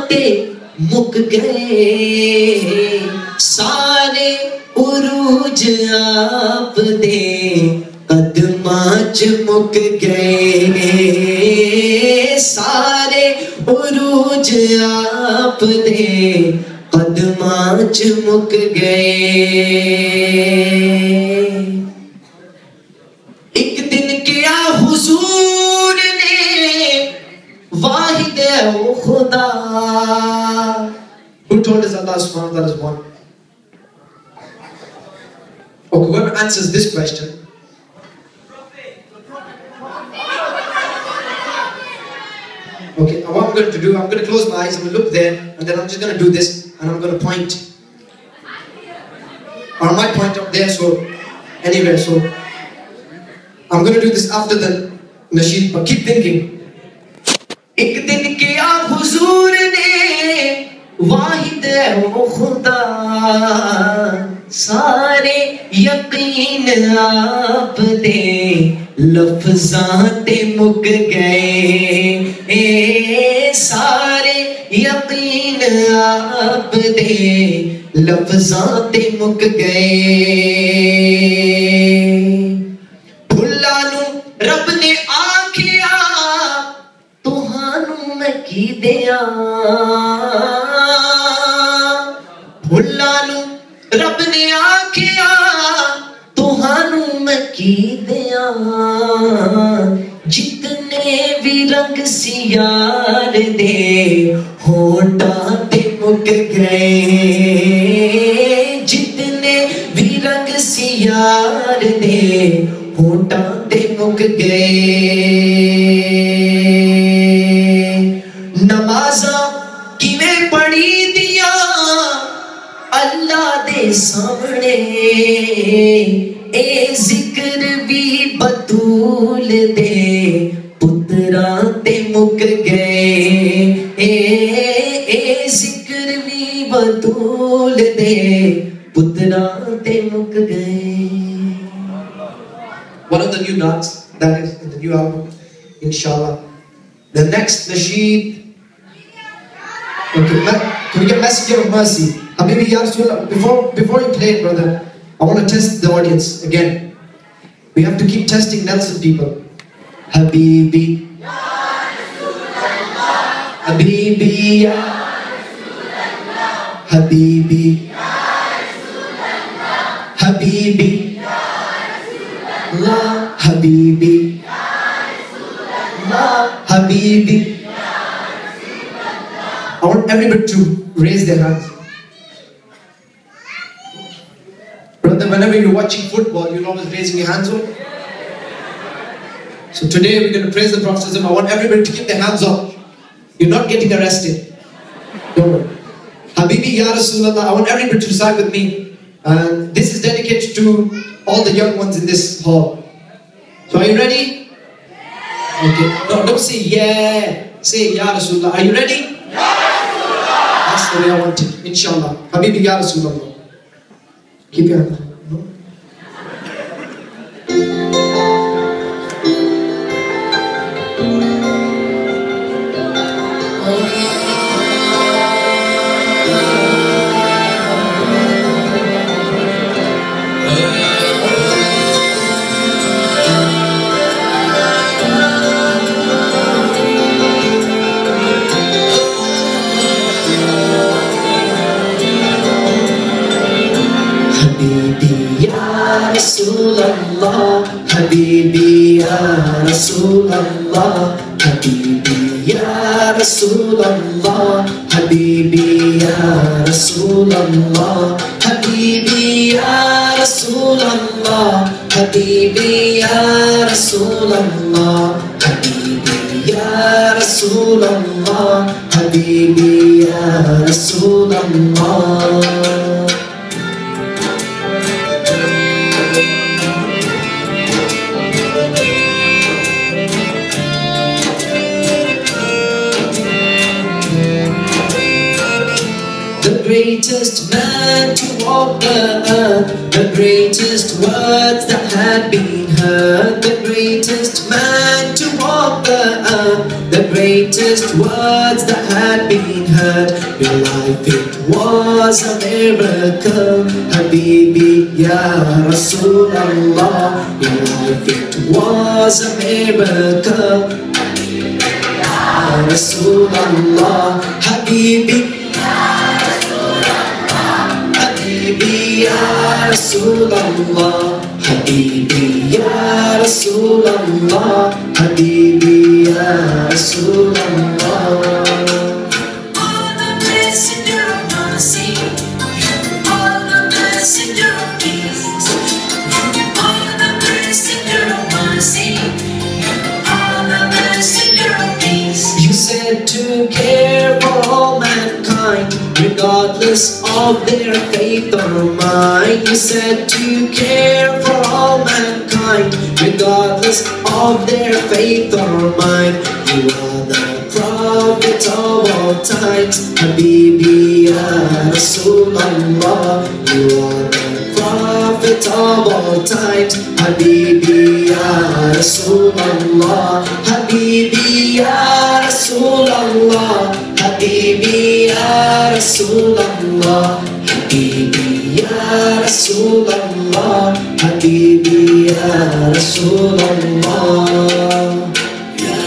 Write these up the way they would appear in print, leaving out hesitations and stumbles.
ते मुक गए, सारे उरूज आप दे कदमां च मुक गए, सारे उरूज आप दे कदमां च मुक गए। एक दिन क्या हुजूर ने वाहिद है वो खुदा। Who told us Allah subhanahu wa ta'ala is one? Okay, whoever answers this question. Okay, what I'm going to do, I'm going to close my eyes, I'm going to look there, and then I'm just going to do this, and I'm going to point. Or I might point up there, so anywhere, so I'm going to do this after the nasheed, but keep thinking. एक दिन क्या हुजूर ने वाहिद है वो खुदा, सारे यकीन आप दे लफ्ज़ां ते मुक गए, सारे यकीन आप दे लफ्ज़ां ते मुक गए। भुल्ला नू रब ने आखिया तुहानू मैं की दिया, भुल्ला नू रब ने आखिया तुहानू मैं की दिया, जितने भी रंग सियार दे होठां ते मुक गए, जितने भी रंग सियार दे होठां ते मुक गए। नमाज़ां किवें पढ़ी दिया अल्लाह दे सामने, ए जिक्र भी बतूल दे पुत्रां ते मुक गए, ए जिक्र भी बतूल दे पुत्रां ते मुक गए। One of the new dance that is in the new album, inshallah. The next nasheed. Okay, can we get Messenger of Mercy? Habibi Ya Rasulullah. Before you play it, brother, I want to test the audience again. We have to keep testing Nelson people. Habibi Ya Rasulullah, Habibi Ya Rasulullah, Habibi Ya Rasulullah, Habibi Ya Rasulullah, Habibi Ya Rasulullah, Habibi. I want everybody to raise their hands. Brother, whenever you're watching football, you're always raising your hands up. So today we're going to praise the Prophet. I want everybody to keep their hands up. You're not getting arrested. Don't worry. Habibi Ya Rasulullah, I want everybody to recite with me. And this is dedicated to all the young ones in this hall. So are you ready? Okay. No, don't say yeah. Say Ya Rasulullah. Are you ready? That's the way I want it, inshallah. Habibi Ya Rasulullah. Keep your hand. No? Rasulullah, Habibi Ya Rasulullah, Habibi Ya Rasulullah, Habibi Ya Rasulullah, Habibi Ya Rasulullah, Habibi Ya Rasulullah, Habibi Ya Rasulullah, Habibi Ya Rasulullah. The greatest man to walk the earth, the greatest words that had been heard, the greatest man to walk the earth, the greatest greatest words that had been heard. Your life, it was a miracle. Habibi Ya Rasulallah. Your life, it was a miracle. Ya Rasulallah. Habibi Habibi Ya Rasulallah. Habibi Ya Rasulallah. Habibi Ya Rasulallah. Oh, the messenger of mercy. Oh, the messenger of peace. Oh, the messenger of mercy. Oh, the messenger of peace. You said to care for all mankind, regardless of their faith or mind. You said to care for all mankind, regardless of their faith or mind. You are the prophet of all times. Habibi Ya Rasulallah. You are the prophet of all times. Habibi Ya Rasulallah. Habibi Ya Rasulallah. Habibi Ya Rasulallah. Habibi Ya Rasulallah. Habibi Ya Rasulallah. Ya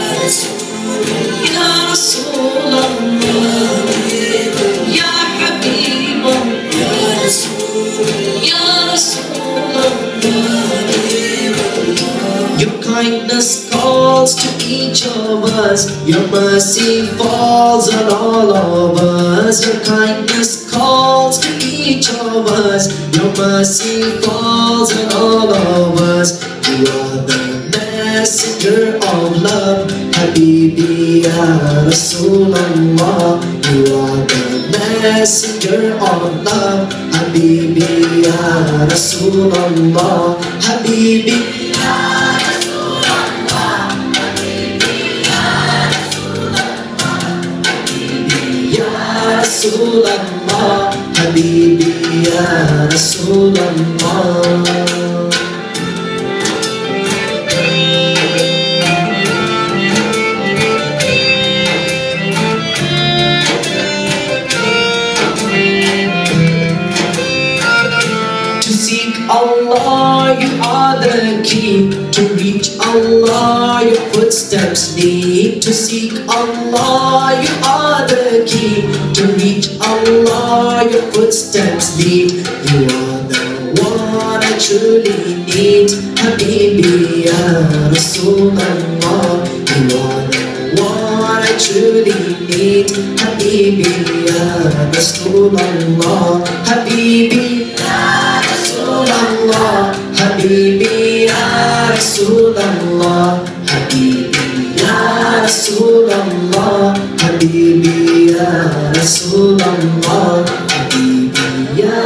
Rasulallah. Ya Habibullah. Ya Rasulallah. Your kindness calls to each of us. Your mercy falls on all of us. Your kindness calls to each of us. Your mercy falls on all of us. You are the messenger of love. Habibi Ya Rasulallah. You are the messenger of love. Habibi Ya Rasulallah. Habibi Rasulallah. Habibi Ya Rasulallah. To seek Allah, you are the key. To reach Allah, your footsteps lead. To seek Allah, you are the key. To reach Allah, your footsteps lead. You are the one I truly need. Habibi Ya Rasulallah. You are the one I truly need. Habibi Ya Rasulallah. Habibi Rasulallah. Habibi Ya Rasulallah. Habibi Ya Rasulallah. Habibi Ya Rasulallah. Habibi Ya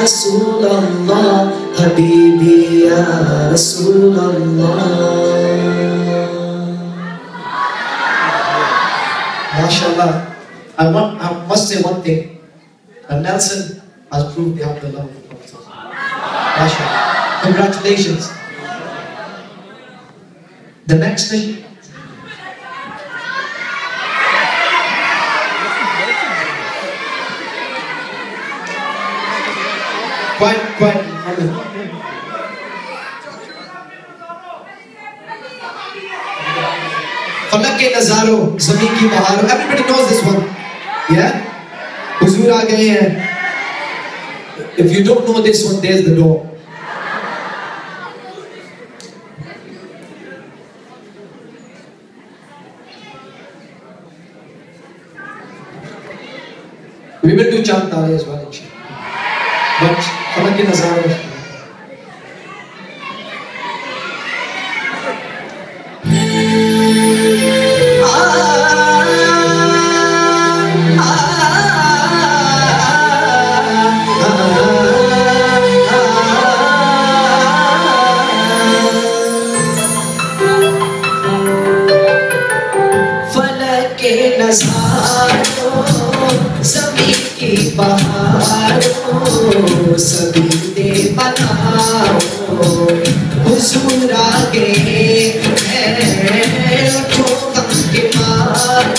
Rasulallah. Habibi Ya Rasulallah. MashaAllah. I must say one thing. Nelson has proved they have the love of the Prophet. MashaAllah. Congratulations. The next thing. Quiet. फलक के नजारों, ज़मीन की बहारों. Everybody knows this one. Yeah? हुजूर आ गए हैं. If you don't know this one, there's the door. We will do Chand Tare as well, inshallah. But फलक के नजारों. ज़मीन की बहारों सभी ने बनाओ हुजूर आ गए हैं उठो गम के मारो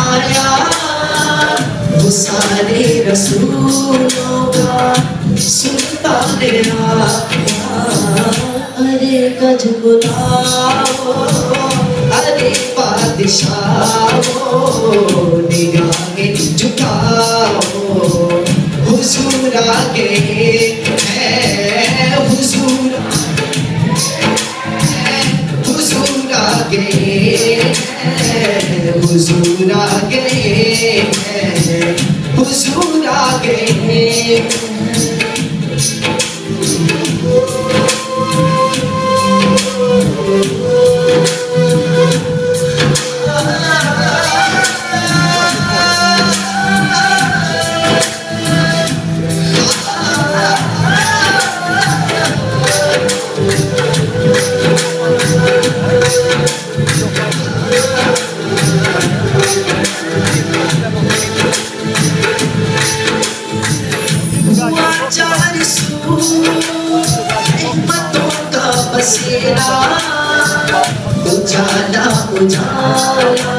आया वो सारे रसूलों का सुल्तान आया। अरे गज बुलाओ अरे बादशाहो निगाहें झुकाओ हुजूर आगे है हुजूर आगे है हुजूर आगे है हुजूर आगे है। बसेरा उजाला उजाला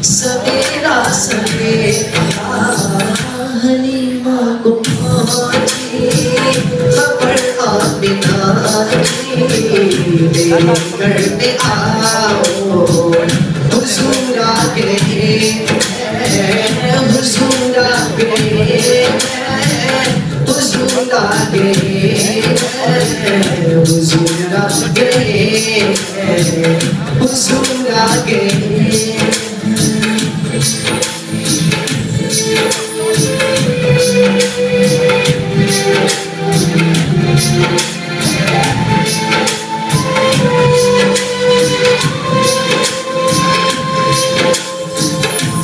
सवेरा सवेरा हलीमा को पहुंची खबर आमिना की मेरे घर में आओ हुजूर आगे है हुजूर आगे है हुजूर आगे हुजूर आगे हुजूर आगे।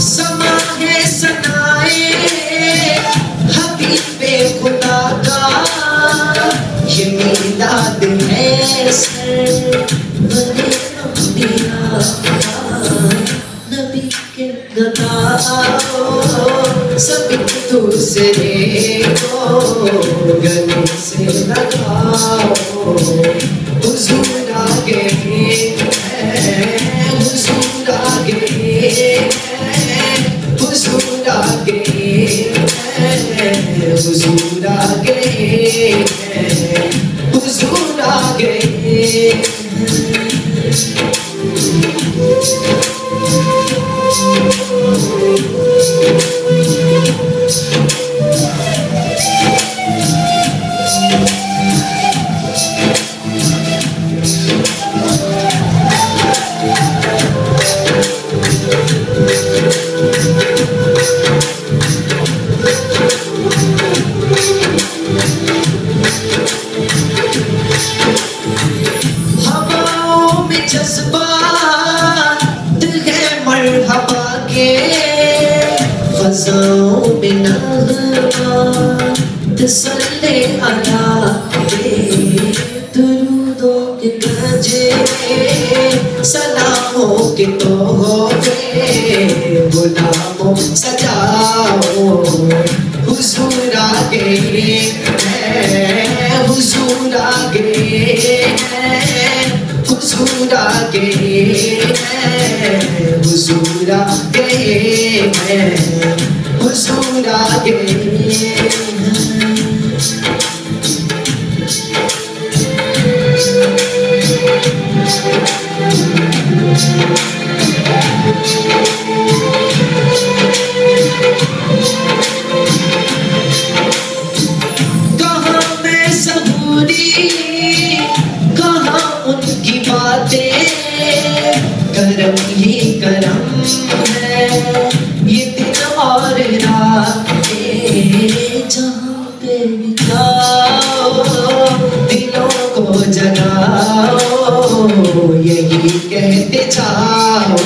समा है सनाए हबीबे खुदा का ये मीलाद है सर बड़े अंबिया नबी के गदाओ सभी दूसरे को गले से लगाओ हुजूर आगे है हुजूर आगे है हुजूर आगे है हुजूर आगे है हुजूर आगे। फज़ाओं में नग़मा तसल्ले अला दुरूदों के गजे सलामों के तोहफे गुलामों सजाओ हुजूर आगे है हुजूर आगे है हुजूर आगे है हुजूर आगे है हुजूर आगे। कहाँ में सबूरी कहाँ उनकी बातें करम ही करम है ये दिन और रातें जहाँ पे बिताओ दिलों को जगाओ यही कहते जाओ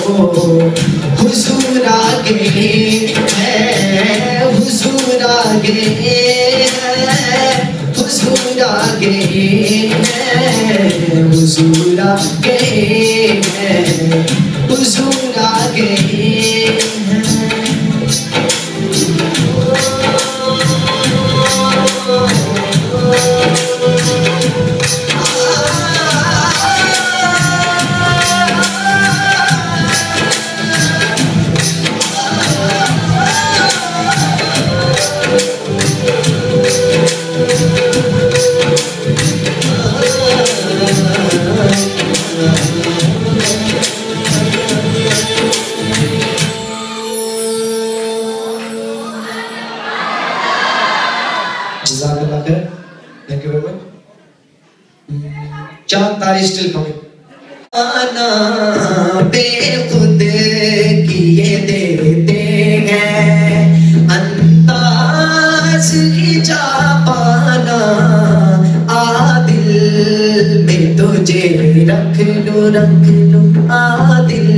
हुजूर आगे है हुजूर आगे है हुजूर आगे है हुजूर आगे है हुजूर आगे है। Attar is still coming. आना बेखुद किए देते हैं, अंदाज ही जा पाना, आ दिल में तुझे रख लूं, आ दिल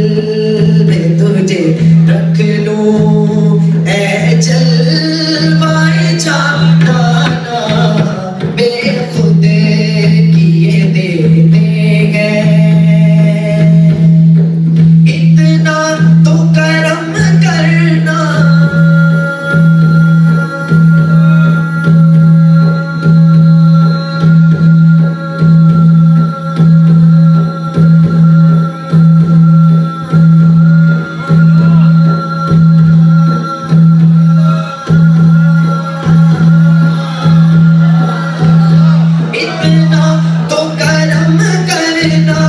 में तुझे रख लूं, ऐ जलवाए जाना बेखुद किए देते हैं। इतना तो करम करना, इतना तो करम करना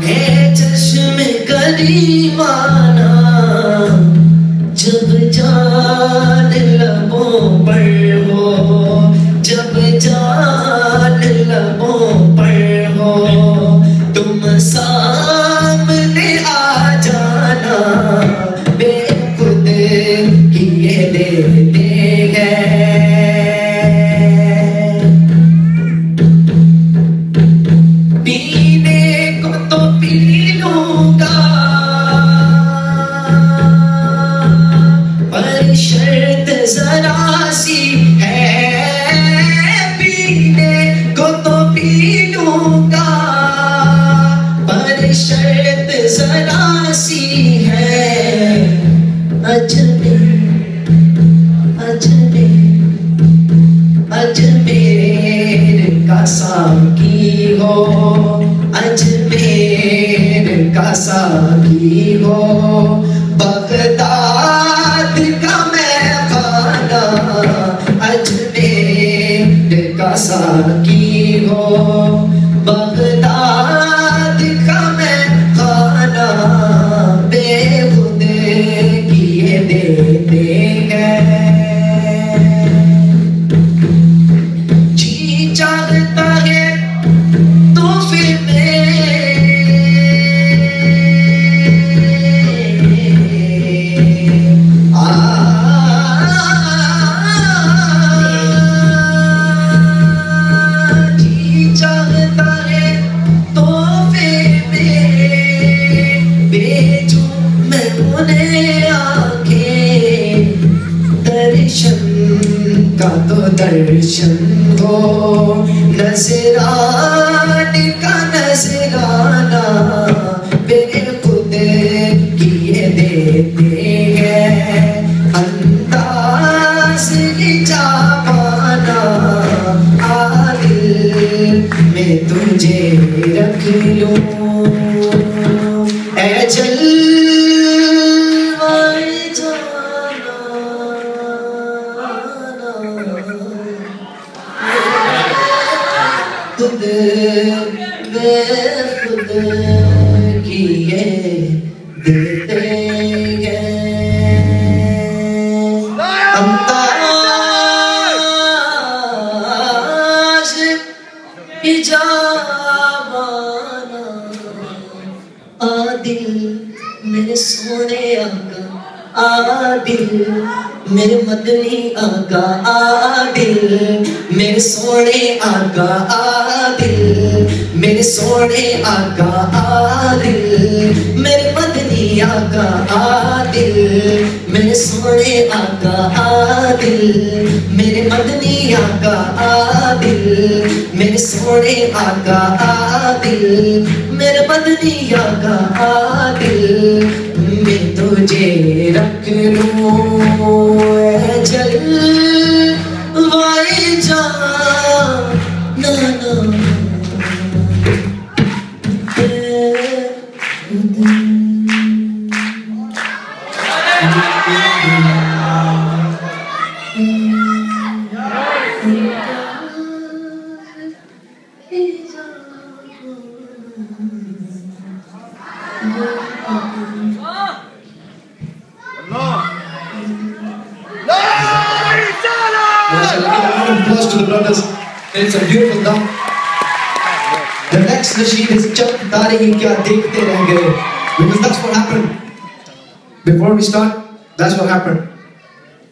है चश्मे करीमाना, जब जान लबों पर हो, जब जान लबों पर हो, तुम सामने आ जाना बेखुद किए देते हैं। पीने को तो पी लूंगा, पर शर्त जरा सी है, पीने को तो पी लूंगा, पर शर्त जरा सी है, अजमेर अजमेर अजमेर का साकी हो, अजमेर का साकी हो, बगदाद का मैं खाना, अजमेर का साकी हो, बगदाद का मैं खाना बेखुद किए देते हैं। जी चाहता है तो फिर जी चाहता है तो फिर भेजूं मैं उन्हें आंखें, दर्शन का तो दर्शन हो, नजराने का नजराना बेखुद किए देते हैं, अंदाज ही जा पाना, आ दिल में तुझे रख लूं, ऐ जलवाए जाना खुद बेखुद किए देते हैं। अंदाज इजाबाना, आदिल मेरे सोने आका, आदिल मेरे मदनी आका, आदिल मेरे सोने आका, आदिल मेरे सोने आका, आदिल मेरे मदनी आका, आदिल मेरे सोने आका, आदिल मेरे मदनी आका, आदिल मेरे सोने आका, आदिल मेरे मदनी आका, आदिल मैं तुझे रख लूं, ऐ जलवाए जाना Applause to the brothers. It's a beautiful song. next nasheed is चंद तारे ही क्या देखते रह गए. Because that's what happened. Before we start, that's what happened.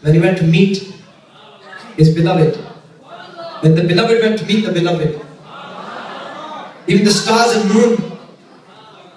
when he went to meet his beloved, when the beloved went to meet the beloved, even the stars and moon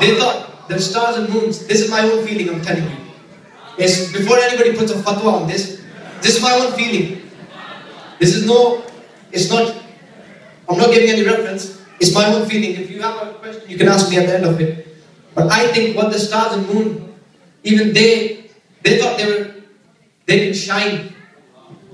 They thought, the stars and moons, this is my own feeling, I'm telling you. Yes, before anybody puts a fatwa on this is my own feeling. This is no, it's not, I'm not giving any reference, it's my own feeling. If you have a question, you can ask me at the end of it. But I think what the stars and moon, even they thought they can shine.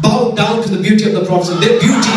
bowed down to the beauty of the Prophet. Their beauty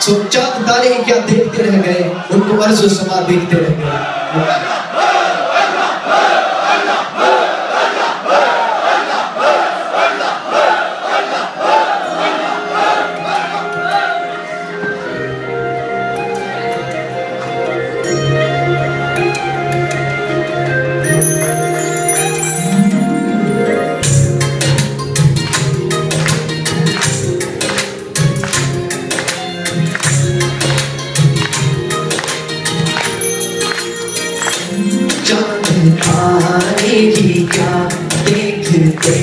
So, चाँद तारे ही क्या देखते रह गए, उनको अर्ज़ व समा देखते रह गए. तारे ही क्या देखते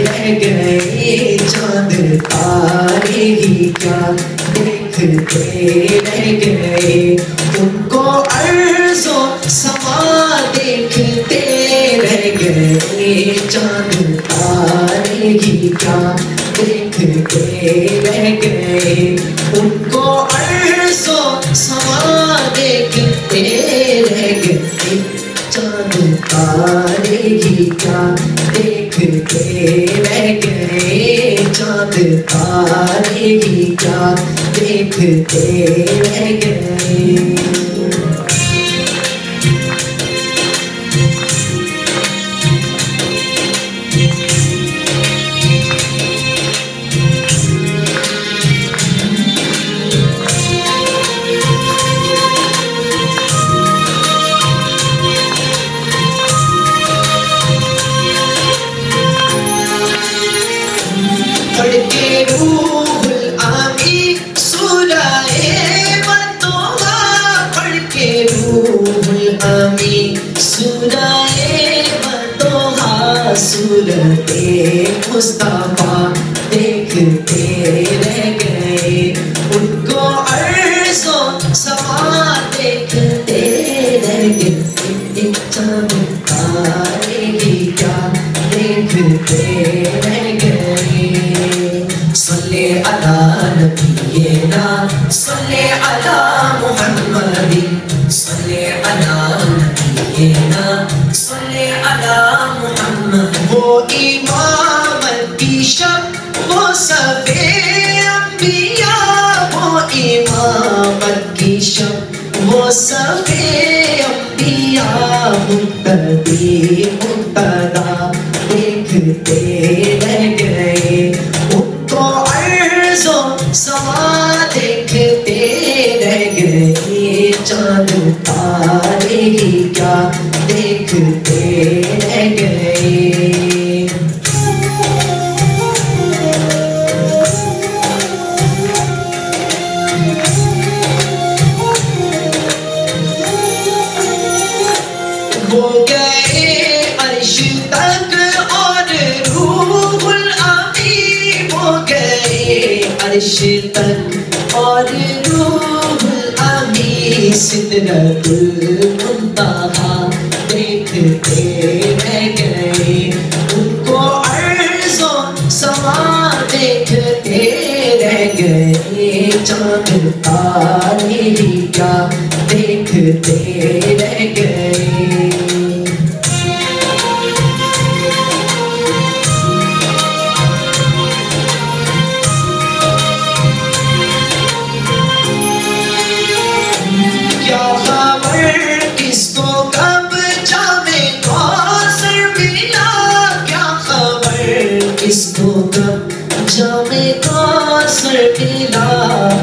रह गए, चाँद तारे ही क्या देखते रह गए, उनको अर्ज़ो समा देखते रह गए, चाँद तारे ही क्या देखते रह गए, उनको अर्ज़ो समा देखते रह गए, चाँद तारे ही क्या देखते रह गए, चाँद तारे ही क्या देखते रह गए. सूरते मुस्तफा देखते रह गए, उनको अर्ज़ो समा देखते रह गए, चाँद तारे ही क्या देखते रह गए. सल्ले अला नबीना सल्ले अला मुहम्मदिन सल्ले अला नबीना सल्ले अला मुहम्मद. वो इमामत की शब वो सफ़े अंबिया, वो इमामत की शब वो सफ़े अंबिया, मुक्तदी मुक्तदा देखते रह गए, उनको अर्ज़ो समा देखते रह गए, चाँद तारे ही क्या देखते रह गए. वो गए अर्श तक और रूहुल अमीन, वो गए अर्श तक और रूहुल अमीन, सिदरतुल मुंतहा देखते रह गए, उनको अर्ज़ो समा देखते रह गए, चाँद तारे ही क्या देखते रह गए. क्या खबर किसको कब जामे कौसर मिला, क्या खबर किसको कब जामे कौसर मिला,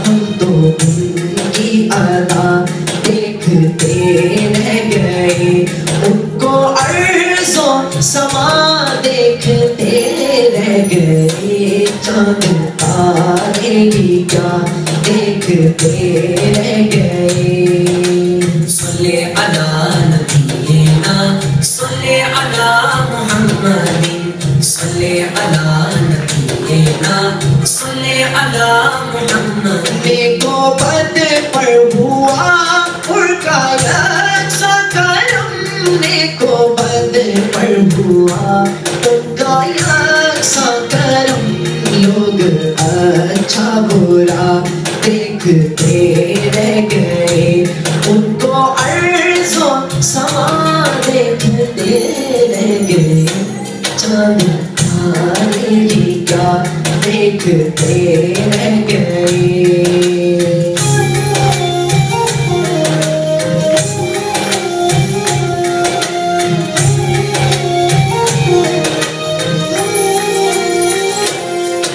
हम तो उनकी अदा देखते रह गए, उनको समा देखते रह गए, चांद तारे भी क्या देखते रह गए। सल्ले अला नबीना, सल्ले अला मुहम्मदिन, सल्ले अला नबीना, सल्ले अला मुहम्मद। देखो बद पर हुआ उनका यक्सा करम, देखो बद पर हुआ उनका यक्सा करम। लोग अच्छा बुरा देखते रह गए, उनको अर्ज़ो समा देखते रह गए। चांद तारे क्या देखते रह गए।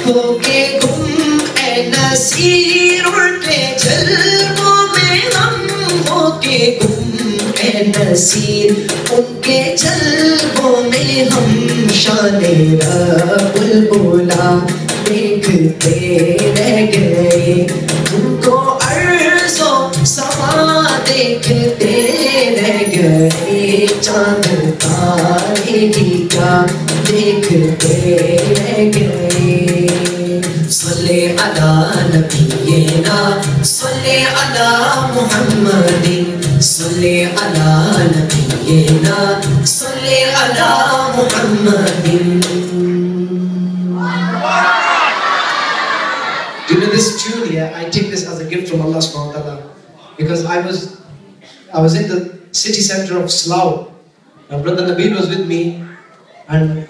होके गुम ए नसीर उल्टे जल्वों में हम, होके गुम ए नसीर उनके जल्वों में हम। शाने रब्बुल मौला देखते रह गए, उनको अर्ज़ो समा देखते रह गए। चांद तारे क्या देखते रह गए। सल्ले अला नबीना, सल्ले अला मुहम्मदिन, सल्ले अला नबीना, सल्ले अला मुहम्मदिन। Do you know this tune here? I take this as a gift from Allah subhanahu wa ta'ala, because I was in the city center of Slough, and Brother Nabil was with me, and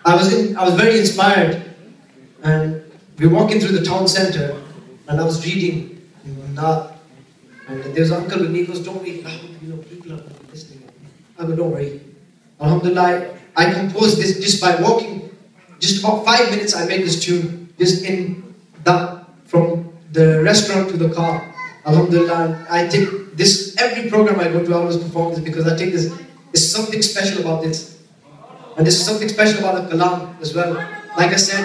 I was very inspired, and we were walking through the town center, and I was reading Naat, and there was an uncle with me. He goes, "Don't read loud, people are listening." I go, "Don't worry." Alhamdulillah, I composed this just by walking, just about 5 minutes. I made this tune just in that, from the restaurant to the car. Alhamdulillah, I take this every program I go to. I always perform this because I take this. There's something special about this, and there's something special about the kalam as well. Like I said,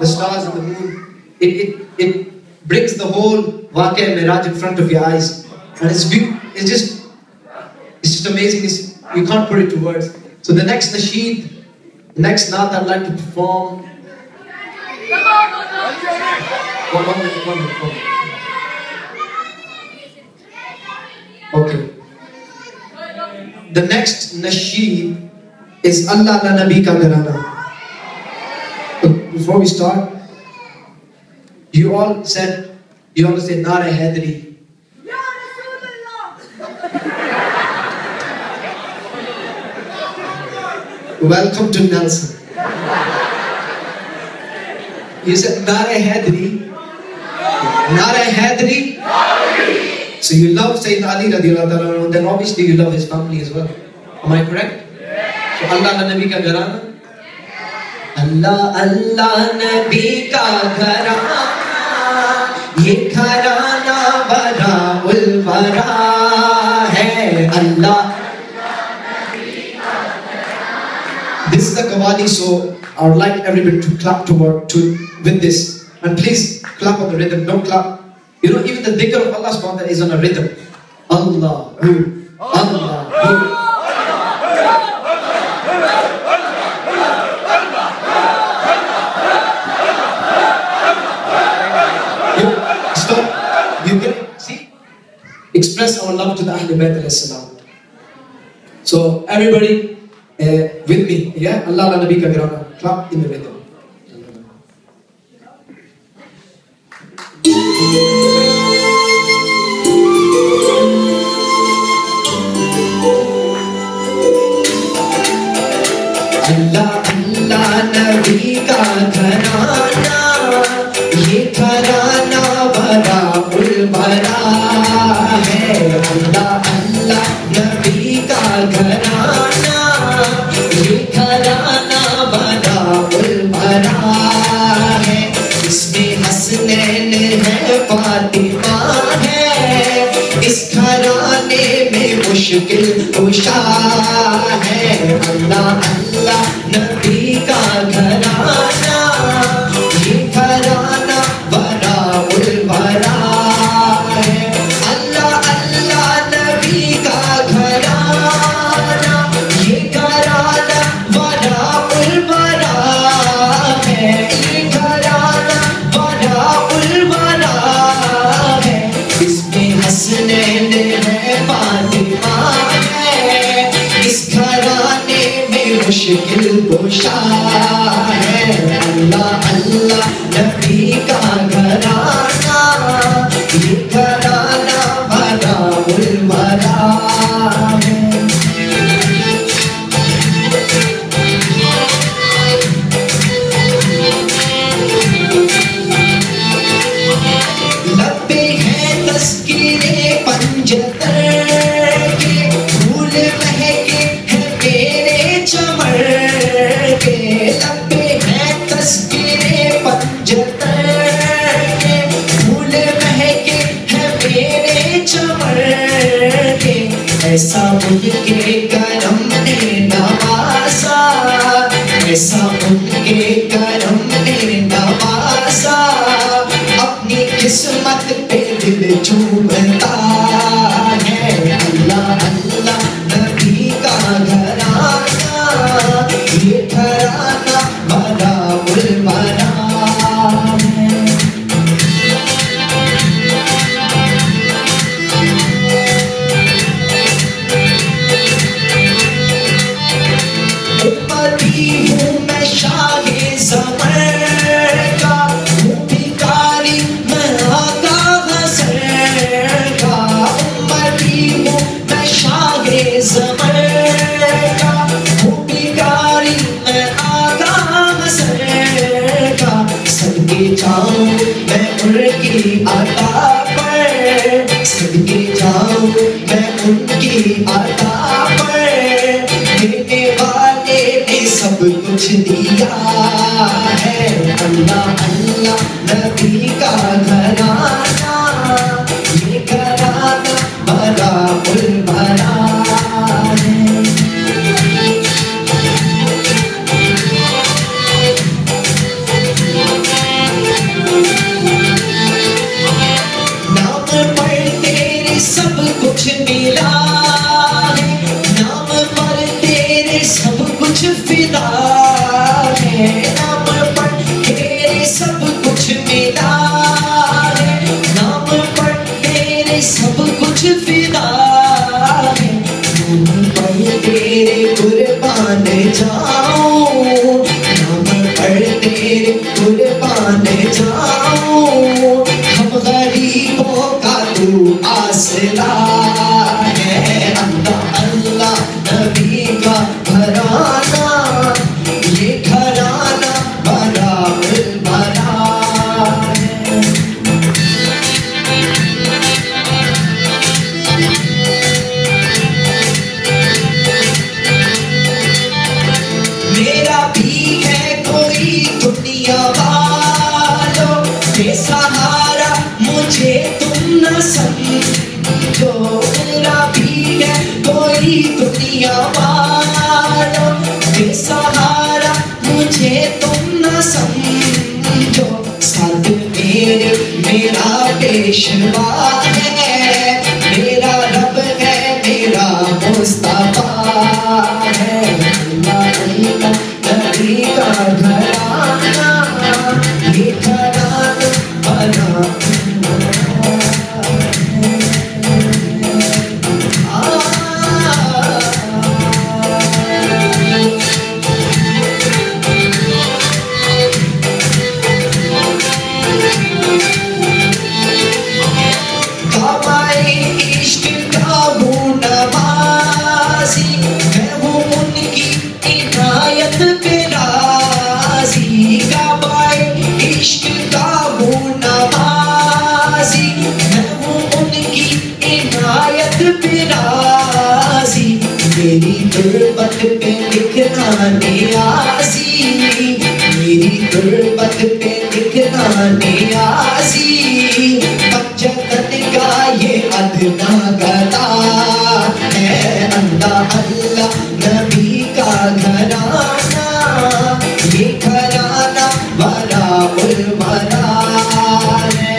the stars and the moon, it brings the whole Waqi Miraj in front of your eyes, and it's just amazing. You can't put it to words. So the next nasheed, the next naat I'd like to perform. One minute. Okay. The next nasheed is Allah la Nabi ka Garana. Before we start, you all say Nare Haidari. Welcome to Nelson. You said Nare Haidari. Nare Haidari. So you love Sayyidina Ali radiallahu ta'ala, then obviously you love his family as well. Am I correct? So Allah la Nabi ka Garana. Allah Allah Nabi ka Garana, ye Garana Baraul Bara hai. Allah. This is the Qawwali, so I would like everybody to clap with this. And please clap on the rhythm, don't clap. You know, even the dhikr of Allah subhanahu wa ta'ala is on a rhythm. Allahu, Allahu. Stop. You can see, express our love to the Ahlul Bayt alayhi salam. So everybody with me, yeah? Allah la Nabi ka Garana. Clap in the rhythm. Allah Allah Nabi ka Garana, ye Garana Baraul Bara hai. Allah Allah Nabi ka Garana, ye Garana Baraul Bara hai. इसमें हसनैन है, फातिमा है, इस घराने में मुश्किल कुशा है। अल्लाह अल्लाह नबी का घराना, ये घराना बराउल बरा है। अल्लाह अल्लाह नबी का घराना, ये घराना बराउल बरा है। ये घराना बराउल बरा है। इसमें हसनैन है, फातिमा है। इस घराने में मुश्किल कुशा है। अल्लाह अल्लाह नबी का घराना, ये घराना बराउल बरा है। लब्बे हैं तस्कीरे पंजतर के, फूल महके हैं मेरे चमर के। लब्बे हैं तस्कीरे पंजतर के, फूल महके हैं मेरे चमर के। ऐसा उनके करम ने नवाजा, ऐसा उनके करम ने नवाजा। अपनी किस्मत पे दिल झूमता है। अल्लाह अल्लाह नबी का घराना, ये घराना बराउल बरा है। उम्मती हूँ मैं शाहे ज़मर का, हूँ भिखारी मैं आका हसर का। उम्मती हूँ मैं शाहे ज़मर का, हूँ भिखारी मैं आका हसर का। सदके जाऊँ मैं उनकी अता पर, सदके जाऊँ मैं उनकी अता पर। देने वाले ने सब कुछ दिया है। अल्लाह अल्लाह नबी का घराना, ये घराना बराउल बरा है। नाम पर तेरे सब कुछ मिला है, नाम पर तेरे सब कुछ फिदा है। नाम पर तेरे सब कुछ मिला है, नाम पर तेरे सब कुछ फिदा है। नाम पर तेरे कुर्बान जाऊं, नाम पर तेरे कुर्बान जाऊं। हम गरीबों का तू आसरा है। अल्लाह अल्लाह नबी का घराना, ये घराना बराउल बरा है। मेरा भी है कोई दुनिया वालों, बेसहारा मुझे तुम न समझो। मेरा भी है कोई दुनिया वालों, बेसहारा मुझे तुम न समझो। साथ मेरे मेरा पेशवा है, मेरा रब है, मेरा मुस्तफा है। अल्लाह अल्लाह नबी का घराना, ये घराना बराउल मेरी गुर्बत पे लिखना नियाज़ी, मेरी गुर्बत पे लिखना नियाज़ी। पंजतन का ये अदना गदा है। अल्लाह अल्लाह नबी का घराना, ये घराना वराउल वरा है।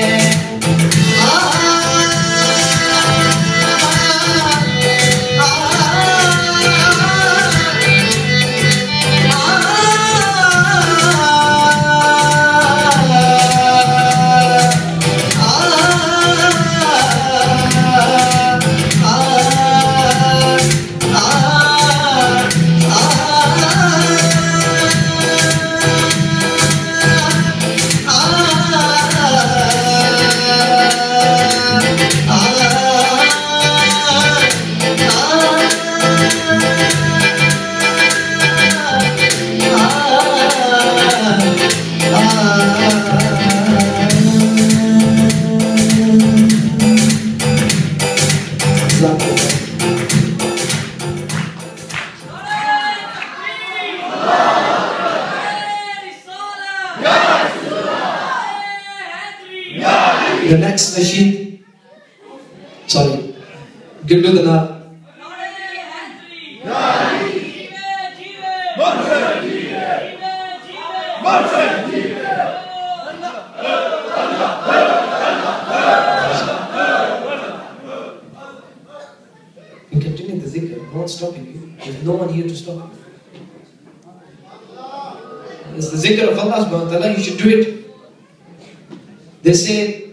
The next nasheed, sorry, give to the na. You continue the zikr, no one's stopping you. There's no one here to stop you. It's the zikr of Allah subhanahu wa ta'ala, you should do it. They say,